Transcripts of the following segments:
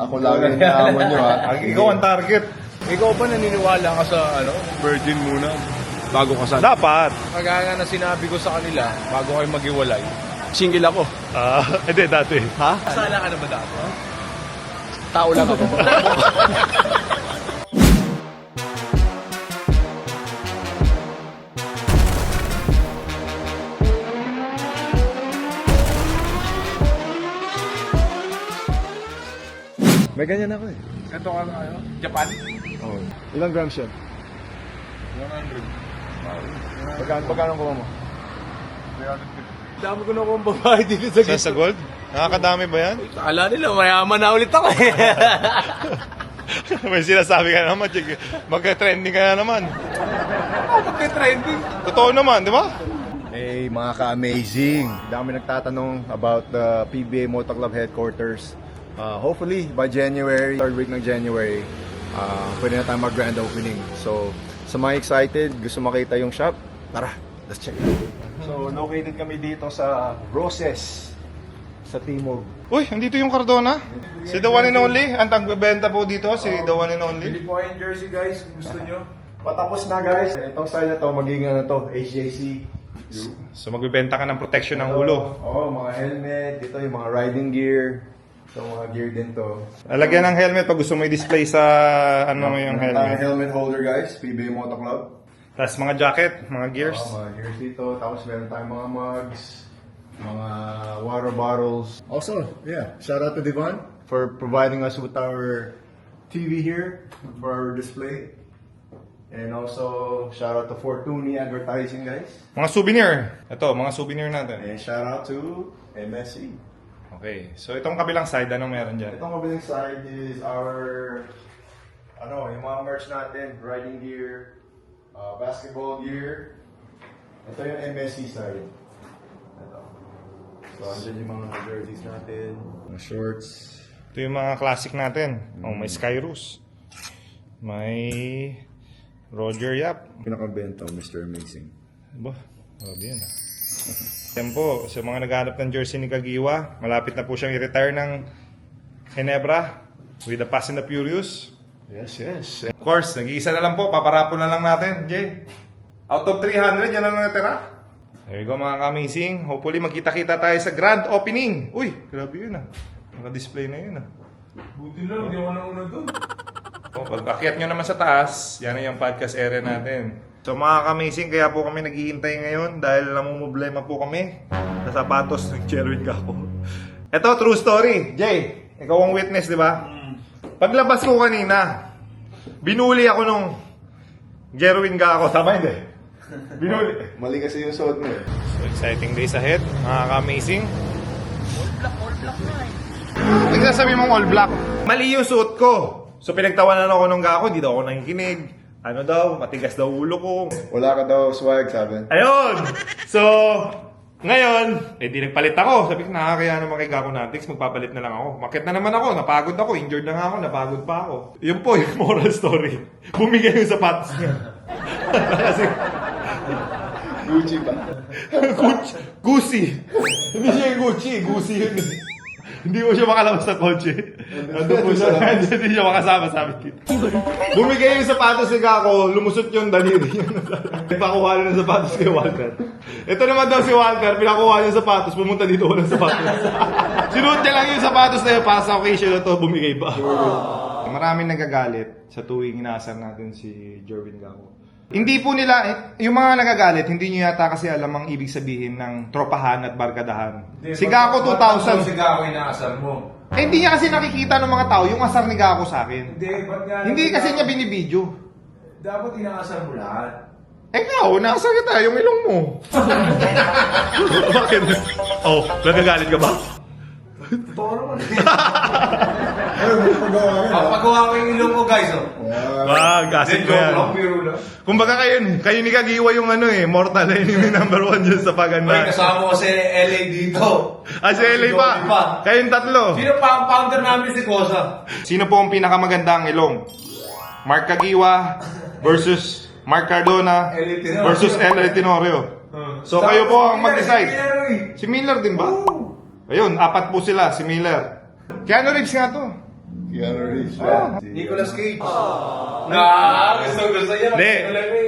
Ako lagi ang naaman nyo, ha? Ikaw ang target. Ikaw ba naniniwala ka sa virgin muna bago kasal? Dapat. Kagaya na sinabi ko sa kanila, bago kayo maghiwalay, single ako. Hindi, dati. Ha? Kasala ka na ba dati? Tao lang ako. May ganyan ako eh. Ito ka na Japan? Oh. Ilang grams yun? 100. Pagkano kuha mo? 350. Dami ko na akong babae dito sa Sa gold? Nakakadami ba yan? Akala nila, mayaman na ulit ako eh. May sinasabi ka naman, magka-trending ka na naman. Magka-trending. Totoo naman, di ba? Hey, mga ka-amazing. Dami nagtatanong about the PBA Motor Club headquarters. Hopefully, by January, third week ng January, pwede na tayo mag-grand opening. So, sa mga excited, gusto makita yung shop, tara, let's check. So, located kami dito sa Roses, sa Timog. Uy, andito yung Cardona. Si the one and only. Ang tagbebenta po dito, si the one and only. Bili po kayong jersey, guys, kung gusto nyo. Patapos na, guys. Itong style na to, magiging ano to, HJC. So magbebenta ka ng protection ng ulo. Oo, mga helmet, dito yung mga riding gear. So, mga gear din to. Lalagyan ng helmet pag gusto mo i-display sa ano yung Meron tayong helmet. helmet holder, guys, PBA Motor Club. Tapos mga jacket, mga gears. Mga gears dito. Tapos meron tayong mga mugs, mga water bottles. Also, yeah, shout out to Devon for providing us with our TV here for our display. And also, shout out to Fortuny Advertising, guys. Mga souvenir. Ito, mga souvenir natin. And shout out to MSC. Okay. So itong kabilang side, anong meron dyan? Itong kabilang side is our, yung mga merch natin, riding gear, basketball gear. Ito yung MSC side. Ito. So, andyan yung mga jerseys natin, mga shorts. Ito yung mga classic natin. Oh, may Skyros. May Roger Yap. Pinakabenta, Mr. Amazing. Ba, grabe yan ah. Yan po, sa mga naghahanap ng jersey ni Kagiwa, malapit na po siyang i-retire ng Ginebra with the Fast and the Furious. Yes, yes. Of course, nag-iisa na lang po, paparapon na lang natin, Jay. Out of 300, yan lang natira. There you go mga ka-amazing. Hopefully magkita-kita tayo sa grand opening. Uy, grabe yun ah. Naka-display na yun ah. Buti lang, hindi ako nauna doon. Pag akyat nyo naman sa taas, yan na yung podcast area natin. So mga ka-amazing, kaya po kami naghihintay ngayon dahil namumblema po kami sa sapatos ng Jerwin Gaco. Ito, true story. Jay, ikaw ang witness, di ba? Paglabas ko kanina, binuli ako nung Jerwin Gaco. Tama hindi? Binuli. Mali kasi yung suot mo eh. So exciting days ahead, mga ka-amazing. All black na eh. Nagsasabi mong all black. Mali yung suot ko. So pinagtawanan ako nung Gaco, hindi daw ako nakikinig. Ano daw, matigas daw ulo ko. Wala ka daw swag, sabi. Ayun! So, ngayon, di nagpalit ako. Sabi ko, nakakaya naman kay Gaco Natics, magpapalit na lang ako. Makit na naman ako, napagod ako, injured na nga ako, napagod pa ako. Yun po yung moral story. Bumigay yung sapatos niya. Kasi, Gucci ba? Gucci. Hindi siya yung Gucci, Gucci yun. Hindi mo siya makalabas sa kotse. Nandun po siya. Hindi siya makasama sa amin. Bumigay yung sapatos ni Gaco, lumusot yung daliri niya. Pakuha na ng sapatos kay Walter. Ito naman daw si Walter, pinakuha niya yung sapatos, pumunta dito walang sapatos. Sinuot niya lang yung sapatos na yun para sa occasion na to, bumigay pa. Maraming nagagalit sa tuwing inaasar natin si Jerwin Gaco. Hindi po nila, yung mga nagagalit, hindi nyo yata kasi alam ang ibig sabihin ng tropahan at barkadahan. Si Gaco 2000. Si Gaco inaasar mo. Hindi niya kasi nakikita ng mga tao yung asar ni Gaco sa akin. Hindi, ba't nga? Hindi kasi niya binibidyo. Dapat inaasar mo lahat. Ikaw, naasar kita, yung ilong mo. Bakit? Oh, nagagalit ka ba? Totoo naman. Ano, may pagawa ka na. Pagawa ko yung ilong ko, guys. Gasit ko yan. Biro lang. Kumbaga kayo ni Kagiwa yung mortal enemy number 1 dyan sa Ay, paganda. kasama ko si LA dito. Si LA pa. Kayong tatlo. Sino pa ang founder namin si Kosa? Sino po ang pinakamagandang ilong? Mark Kagiwa versus Mark Cardona LA Tenorio. versus LA Tenorio. So kayo po ang mag-decide. Si Miller din ba? Ayun, 4 po sila, si Miller. Keanu Reeves nga to. Keanu Reeves. Nicolas Cage. Gusto yan. Hindi,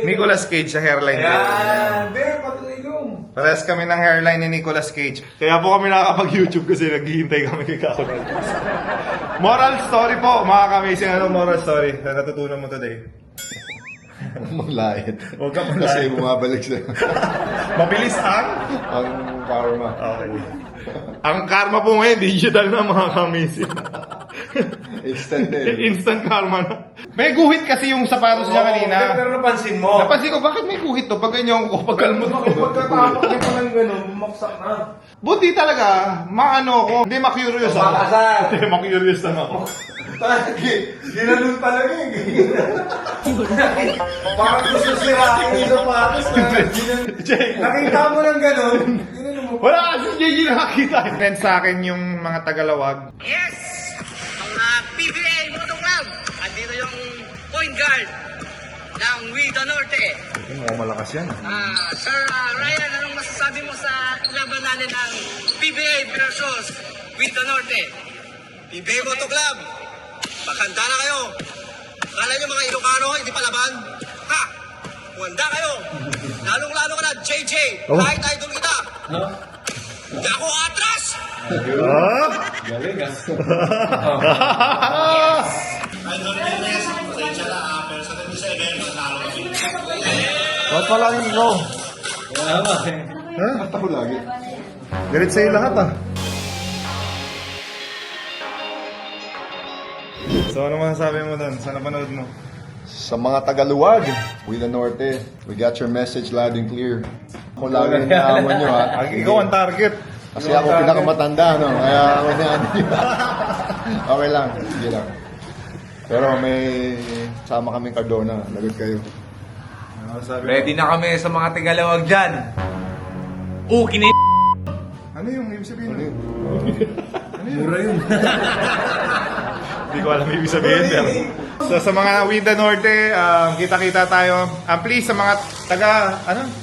Nicolas Cage sa hairline ko. Hindi, patulong. Parehas kami ng hairline ni Nicolas Cage. Kaya po kami nakakapag-YouTube kasi naghihintay kami kay Kako. Moral story po, mga kamising. Ano moral story na natutunan mo today? Maglait. Huwag ka Kasi maglait. bumabalik sa Mabilis ang karma. Okay. Ang karma po ngayon, digital na mga kamising. Instant eh. Instant karma na. May guhit kasi yung sapatos niya kanina. Pero napansin mo. Napansin ko, bakit may guhit to? Pag ganyan ko, pagkalmot ko. Pagkatapos niya pa ng gano'n, bumaksak na. Buti talaga, maano ko. Hindi, ma-curious ako. Makasal. Hindi, ma-curious lang ako. Ginanun talaga eh. Parang gusto sirain yung sapatos na. Jay, Nakita mo ng gano'n. wala kasi JJ nakakita. Friend sa akin yung mga Tagalawag. Yes! Mga PBA Moto Club! Andito yung point guard ng Wida Norte. Mukhang malakas yan. Sir Ryan, anong masasabi mo sa laban natin ng PBA versus Wida Norte? PBA Moto Club, maghanda na kayo. Kala nyo mga Ilocano, hindi palaban? Ha? Wanda kayo. Lalong-lalo ka na, JJ. Kahit idol kita. Hindi ako atras! Ah? Galing ah. Ba't pala yung bro? At ako lagi. Galit sa'yo lahat ah. So ano masasabi mo doon? Sa napanood mo? Sa mga Tagaluwag, Willa Norte, we got your message loud and clear. Ako lagi naaman nyo ha. Ikaw ang target. Kasi ako pinakamatanda, no? Kaya ako naaman nyo. Okay lang, sige lang. Pero may sama kaming Cardona, lagot kayo. Ano masasabi mo? Ready na kami sa mga Tagalawag dyan. Okay na Ano yung ibig sabihin? Ano yun? Mura yun. Hindi ko alam ibig sabihin. Pero. So sa mga Wida Norte, kita-kita tayo. Please sa mga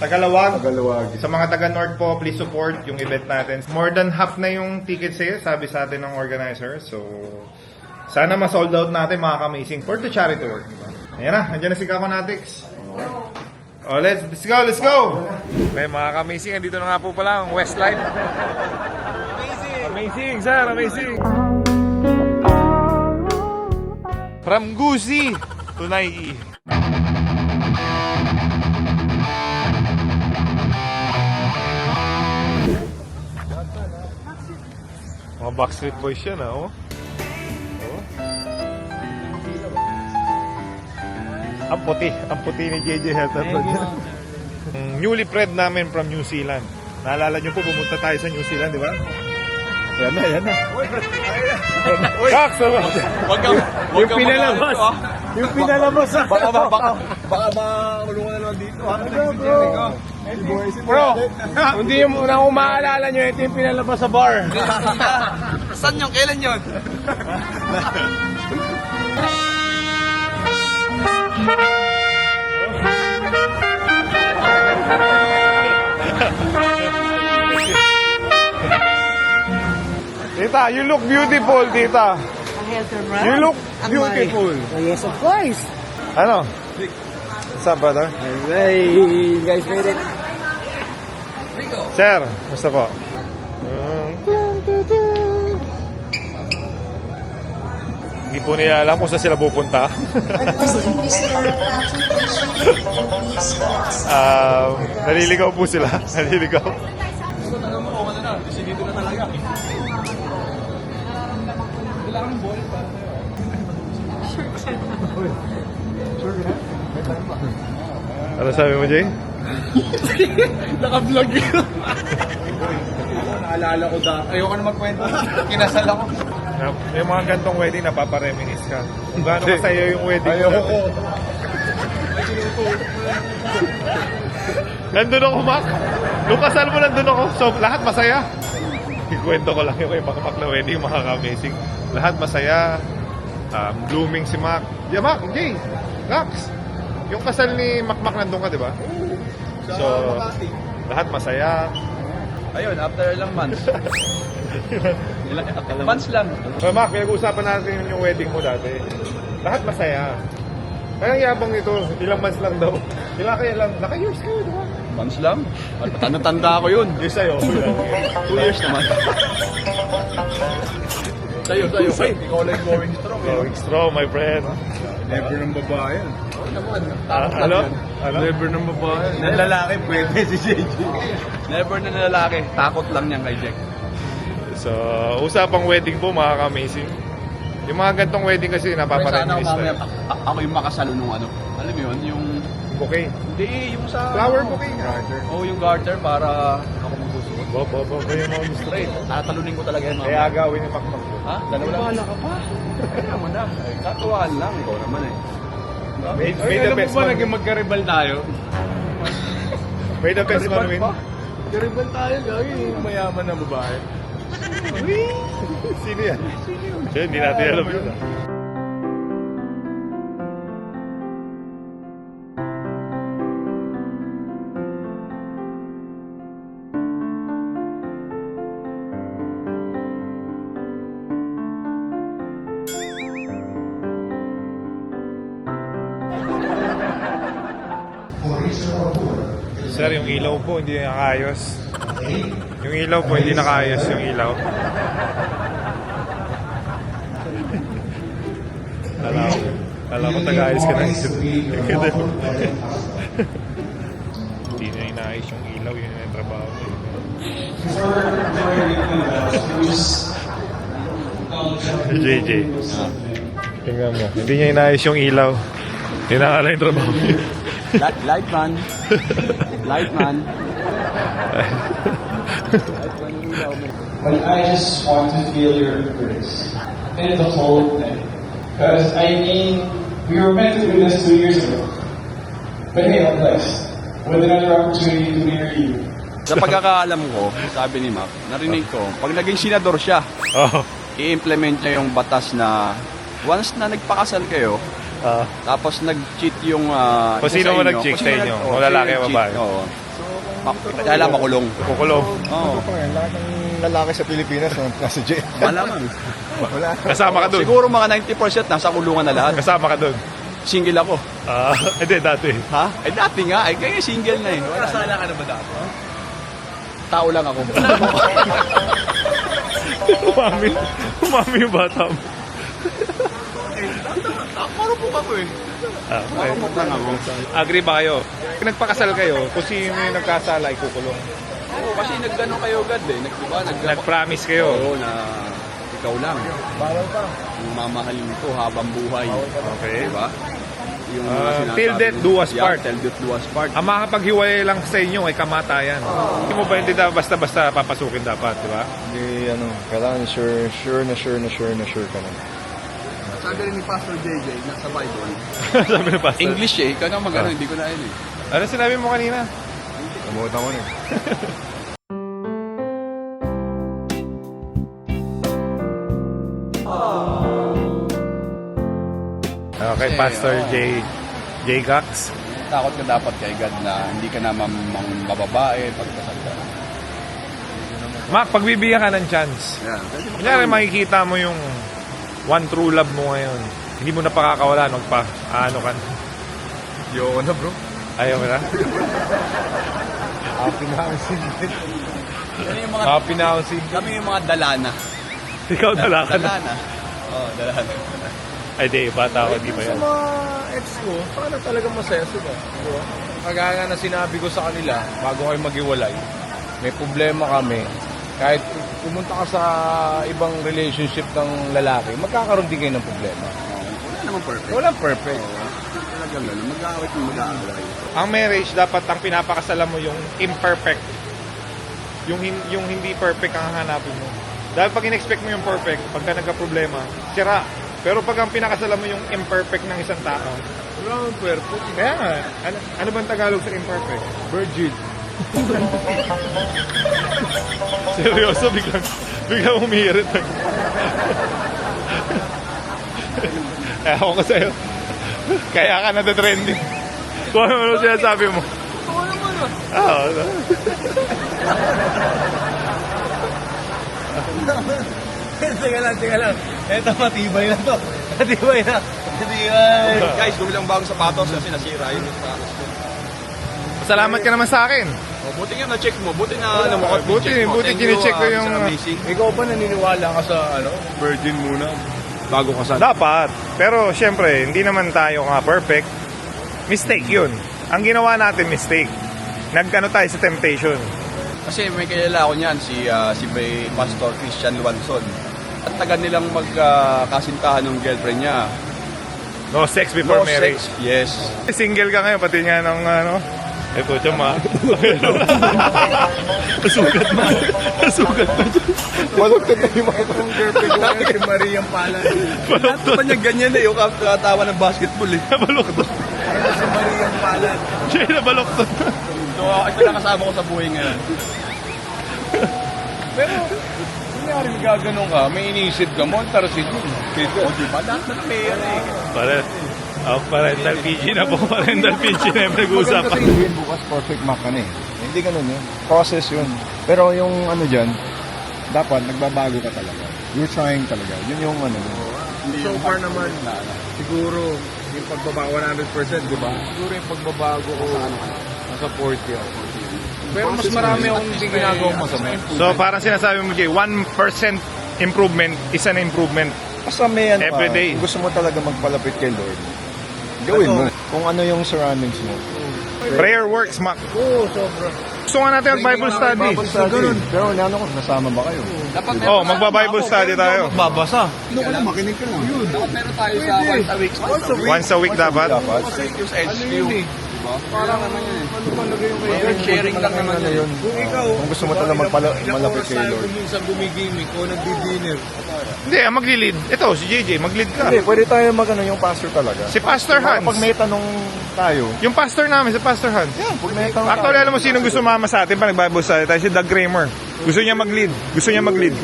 Tagalawag. Tagaluwag. Sa mga taga-North po, please support yung event natin. More than half na yung ticket sale, sabi sa atin ng organizer. So, sana ma-sold out natin mga ka-amazing for the charity work. Diba? Ayan na, andyan na si Kakonatics. Oh, let's go, let's go! Okay, mga ka-amazing, andito na nga po pala ang Westlife. Amazing, sir, amazing! From Gusi to Nike. Mga Backstreet Boys yan, oh. Ang puti ni JJ Hetterberg. Newly bred namin from New Zealand. Naalala nyo po, pumunta tayo sa New Zealand, di ba? Yan na, yan na. Kaks, Huwag kang pinalabas. yung pinalabas. Baka makulungan na naman dito. Bro, hindi yung unang umaalala nyo, ito yung pinalabas sa bar. Saan yun? Kailan yun? Tita, you look beautiful, tita. You look beautiful. Oh, yes, of course. Ano? What's up, brother? Hey, you guys made it. Sir, gusto po. Hindi po nila alam kung saan sila pupunta. Naliligaw po sila. Naliligaw. Ano sabi mo, Jay? Naka-vlog yun. Naalala ko dati. Ayoko na magkwento. Kinasal ako. Yung mga gantong wedding, napapareminis ka. Kung gaano masaya yung wedding mo. Ayoko. Nandun ako, Mac. Nung kasal mo, nandun ako. So, lahat masaya. Ikwento ko lang yung kay Mac na wedding, mga ka-amazing. Lahat masaya. Blooming si Mac. Yeah, Mac, Jay, Max. Yung kasal ni Mac nandun ka, di ba? So, lahat masaya. Ayun, after ilang months. Months lang. So, Mac, pinag-uusapan natin yung wedding mo dati. Lahat masaya. Kaya ang yabang nito, ilang months lang daw. Naka-years kayo, di ba? Months lang? Tanda-tanda ako yun. Yung sa'yo. 2 years naman. Sa'yo. Ikaw lang going strong. Going strong, my friend. Never ng babae. Ano? Never ng babae. Ng lalaki, pwede si JJ. Never na lalaki. Takot lang niyan kay Jack. So, usapang wedding po, mga ka-amazing. Yung mga gantong wedding kasi Sana napapareminis ako mamaya, na. ako yung makasalo nung ano. Alam mo yun, yung... Bouquet. Hindi, yung sa... Flower bouquet nga. Yung garter para ako magsusuot. Bo, yung mga gusto. Straight. Tatalunin ko talaga yan Kaya mamaya. agawin yung pakpak. Ha? Dalawa lang. Bahala ka pa. Kaya mo na. Ay, katuwaan lang. Ikaw naman eh. May the best man. naging magkaribal tayo? May the best man win. Karibal tayo, gagi. Yung mayaman na babae. Sino yan? Siya, hindi natin alam yun. Sir, yung ilaw po hindi nakayos. Yung ilaw po hindi nakayos yung ilaw. Alam ko taga-ayos ka na. Hindi na inaayos yung ilaw, yun yung trabaho. JJ. Tingnan mo, hindi niya inaayos yung ilaw. Tinakala yung trabaho niya. Light man. Light man. But I just want to feel your embrace and the whole thing. Because I mean, we were meant to do this 2 years ago. But hey, I'm blessed with another opportunity to marry you. Sa pagkakaalam ko, sabi ni Mac, narinig ko, pag naging senador siya, Oh. i-implement niya yung batas na once na nagpakasal kayo, tapos nag-cheat yung... Kung isa sino sa mo inyo, nag-cheat kung sa sino inyo, nag- kung sino lalaki o nag-cheat, babae. Oo. Kaya makulong. Kukulong. Oo. Lahat ng lalaki sa Pilipinas nasa jail. Malamang. Wala. Kasama ka dun. Siguro mga 90% nasa kulungan na lahat. Kasama ka dun. Single ako. Hindi, dati. Ha? Ay dati nga, ay kaya single na eh. Nasala ka na ba dati? Tao lang ako. Umami yung bata mo. Marupok ako eh. Okay. Marupok lang ako. Agree ba kayo? Kung nagpakasal kayo, kung sino yung nagkasala, ikukulong. Oo, kasi nagano kayo agad eh. Diba? Nag-promise kayo. Oo, na ikaw lang. Bawal pa. Yung mamahalin ko habang buhay. Okay. Diba? Yung till death do us part. Till death do us part. Ang makapaghiwalay lang sa inyo ay kamatayan. Hindi mo ba hindi basta-basta papasukin dapat, di ba? Hindi, kailangan sure ka na. Sabi rin ni Pastor JJ, nasa Bible. Sabi na pastor. English eh. Ikaw nga mag-ano, hindi ko na yun eh. Ano sinabi mo kanina? Namutan ko na eh. Okay, Pastor J. Gax. Takot ka dapat kay God na hindi ka na mababae pagkasal ka. Mac, pagbibigyan ka ng chance. Yeah. Kunyari makikita mo yung one true love mo ngayon. Hindi mo na pakakawala ano ka. Yo na bro. Ayaw mo na? Happy na ang single. Kami yung mga, Happy na ako si... kami yung mga dalana. Ikaw dala ka na. Dalana. Oo, dalana. Ay, di. Bata ako. Di ba yan? Sa mga ex ko, paano talaga masaya sila? Diba? Kagaya nga na sinabi ko sa kanila, bago kayo maghiwalay, may problema kami. Kahit pumunta ka sa ibang relationship ng lalaki, magkakaroon din kayo ng problema. Wala naman perfect. Walang perfect. Talagang gano'n, mag-aawit mo mag-aaway. Ang marriage, dapat ang pinapakasalan mo yung imperfect. Yung hindi perfect ang hanapin mo. Dahil pag in-expect mo yung perfect, pagka nagka-problema, sira. Pero pag ang pinakasalan mo yung imperfect ng isang tao, Wala naman perfect. kaya nga, ano bang Tagalog sa imperfect? Virgin. Seryoso, biglang umiirit. Ewan ko sa'yo. Kaya ka nata-trending. Kung ano sinasabi mo. Oo naman ah. Oo. Teka lang. Eto, matibay na to. Matibay na. Guys, bumili ang bagong sapatos kasi nasira yun yung sapatos ko. Salamat ka naman sa akin. Buti nga na-check mo. Buti na ano mo. Buti kine-check ko yung... Amazing. Ikaw ba naniniwala ka sa virgin muna? Bago ka sa... Dapat. Pero syempre, hindi naman tayo nga perfect. Mistake yun. Ang ginawa natin, mistake. Nagkano tayo sa temptation. Kasi may kilala ako niyan, si Bay Pastor Christian Luanson. At tagal nilang magkasintahan ng girlfriend niya. No sex before No marriage. sex, yes. Single ka ngayon, pati nga ng ano... Ito, tiyama. Nasugat na. Nasugat na. Malugtad na yung mga Girlfriend ko si Mariang Palad. Lahat pa niya ganyan eh, yung katawa ng basketball eh. Nabaloktot. Si Mariang Palad. Siya yung nabaloktot. So, ito na kasama ko sa buhay ngayon. Pero, kunyari gaganon ka, may inisid ka, montarsid yun. O, diba? Lahat na may yan eh. Parental PG na po. Parental PG na yung nag-uusapan. Kasi yun bukas perfect Mac ka na eh. Hindi ganun yun. Process yun. Pero yung ano dyan, dapat nagbabago ka talaga. You're trying talaga. Yun yung ano. So far naman, siguro, yung pagbabago 100%, di ba? Siguro yung pagbabago ko, nasa 40 ako. Pero mas marami akong hindi ginagawang masama. So parang sinasabi mo, Jay, 1% improvement is an improvement. Basta may ano Every ka, day. kung gusto mo talaga magpalapit kay Lord, gawin mo. Kung ano yung surroundings mo. Prayer works, Mac. Oo, sobra. Gusto nga natin mag-Bible study. Ganun. Pero ano ko, nasama ba kayo? Oh, magba-Bible study tayo. Babasa. Dapat meron tayo sa once a week. Once a week dapat. Yung sa HQ. Parang ano talaga yung Sharing lang naman yun. Kung ikaw, Kung gusto mo talaga malapit kay Lord. minsan gumigimik o nagdi-dinner. Hindi, magli-lead. Ito, si JJ, mag-lead ka. Hindi, pwede tayo mag-ano yung pastor talaga. Si Pastor Hans. Pag may tanong tayo, Yung pastor namin, si Pastor Hans. pag may tanong Actually, alam mo sino gusto mama sa atin pa nag-Bible study tayo? Si Doug Kramer. Gusto niya mag-lead. Gusto niya mag-lead.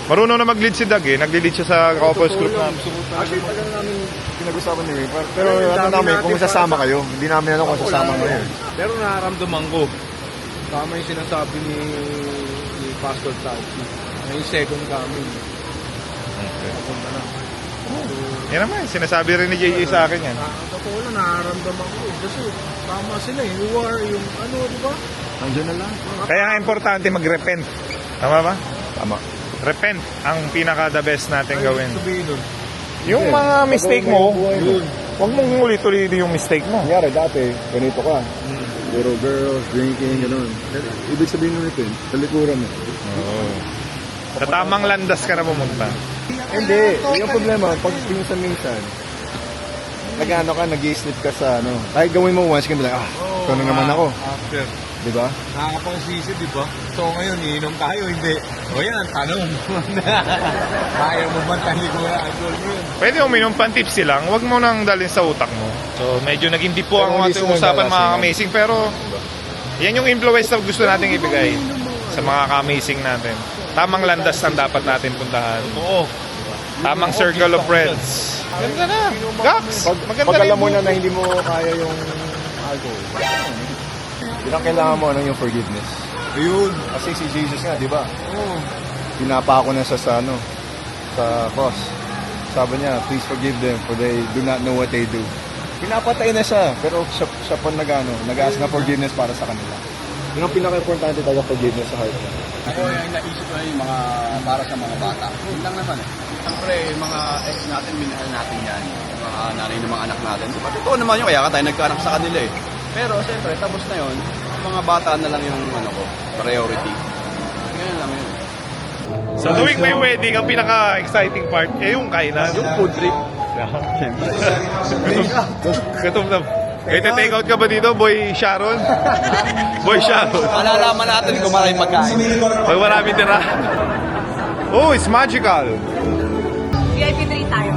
Marunong na mag-lead si Doug eh. Nag-lead siya sa couples group namin. Actually, tagal namin pinag-usapan ni Ray. Pero ano namin, kung sasama kayo, hindi namin alam kung sasama kayo. Pero nararamdaman ko, tama yung sinasabi ni Pastor Tauci. May second coming. Papunta na. Yan naman, sinasabi rin ni JJ sa akin yan. Totoo lang, nararamdaman ko. Kasi tama sila eh. Yung war, yung ano, di ba? Nandiyan na lang. Kaya nga importante mag-repent. Tama ba? Tama. Repent ang pinaka-the best natin gawin. Sabihin nun. Yung mga mistake mo, huwag mong ulit-ulitin yung mistake mo. Nangyari dati, ganito ka. Puro girls, drinking, gano'n. Ibig sabihin nung ito, talikuran mo. Sa tamang landas ka na pumunta. Hindi, yung problema, pag minsan, nag-ano ka, nag-i-slip ka sa ano. Kahit gawin mo once, kaya ito na naman ako. After. Di ba? Nakakapangsisi, di ba? So ngayon, iinom tayo, hindi. O yan ang tanong. Kaya mo ba talikuran? Idol mo yun. Pwede uminom pan-tipsy lang, huwag mo nang dalhin sa utak mo. So medyo naging deep po Pero ang hindi ating sila usapan mga nalasingan. amazing, pero yan yung influence na gusto nating ibigay sa mga ka-amazing natin. Tamang landas ang dapat natin puntahan. Oo. Tamang circle of friends. Ganda na. Gax! Maganda Pag rin alam mo yung na hindi mo kaya yung alcohol, yun ang kailangan mo, yung forgiveness. Ayun. Kasi si Jesus nga, di ba? Pinapako na siya sa cross. Sabi niya, please forgive them for they do not know what they do. Pinapatay na siya, pero siya pa nag-ask na forgiveness para sa kanila. Yun ang pinaka-importante talaga, forgiveness sa heart niya. Ako yung naisip ko yung mga para sa mga bata. Yun lang naman eh. Siyempre, yung mga ex natin, minahal natin yan. Yung mga nanay ng mga anak natin. Diba? Totoo naman yun, kaya ka tayo nagkaanak sa kanila eh. Pero siyempre, tapos na yun, mga bata na lang yung priority. Ganyan lang yun. Sa tuwing may wedding, ang pinaka-exciting part, yung kainan. Yung food trip. Siyempre. Gutom na. Take out ka ba dito, Boy Sharon? Boy Sharon. Malalaman natin kung maraming pagkain. Pag marami tira. Oh, it's magical. VIP 3 tayo.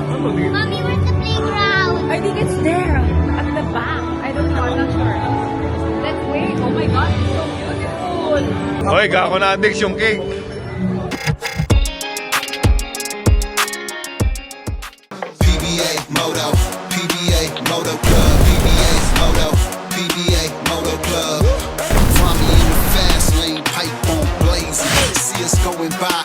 Mommy, where's the playground? I think it's there. At the back. I don't know. I'm not sure. Let's wait. Oh my God. It's so beautiful. Hoy, gako na addicts yung cake. PBA Moto, PBA Moto Club, PBA's Moto, PBA Moto Club. Find me in the fast lane, pipe on blazing. See us going by